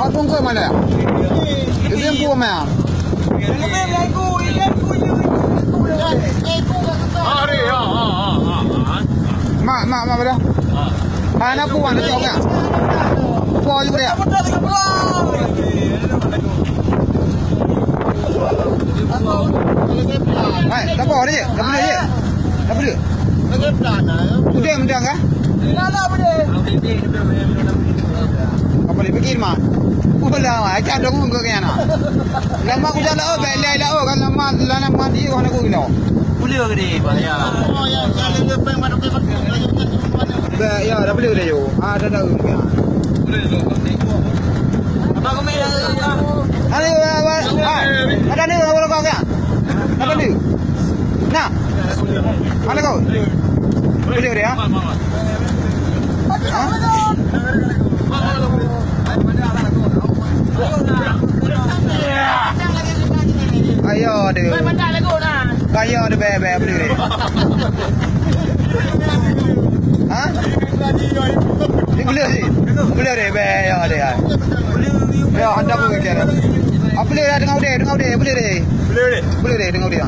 Apa kau mana? Itu yang kau mana? Mak berapa? Mana aku mana cakap kan? Kau juga dia. Hai, tak apa dia. Tak boleh dia. Tak boleh. Udah mendang kah? Apa boleh pergi mah? Ulah mah, ajak dong kau ke mana? Lama aku jalan belai lah kan lama mandi kau nak aku gila. Boleh ke dia bahaya. Oh ya, jalan depan mana ke mana? Ya, dah boleh dah yo. Ada dah. Boleh tu. Apa kau main? Ada ni orang kau kan? Apa ni? Nah. Mana kau? Boleh dia? Ayo dia. Kaya ada bebe boleh dia. Ha? Ni boleh sih. Boleh dia bebe ya dia. Ya anda boleh kira. Apa boleh dia dengar dia boleh dia. Boleh dia dengar dia.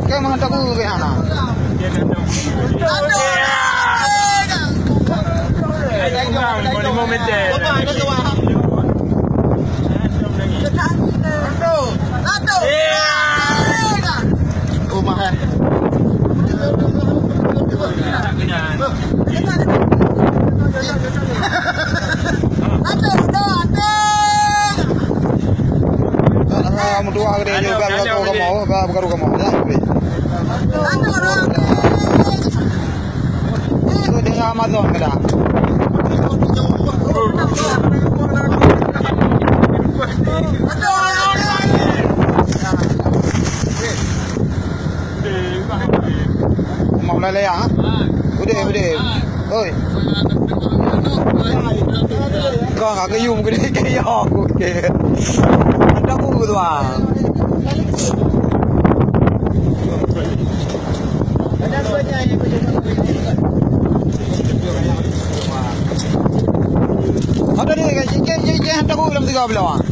Kau menghantar aku ke mana? Kamu dua hari ni juga kau mau ya. Itu dengan Amazon kada. Mau lele ya? Udah. Oi. Kau agak kayum gede kayak aku ke. Ada aku tu ah. Ada banyak yang ada ni, hantar aku dalam 3 bulan.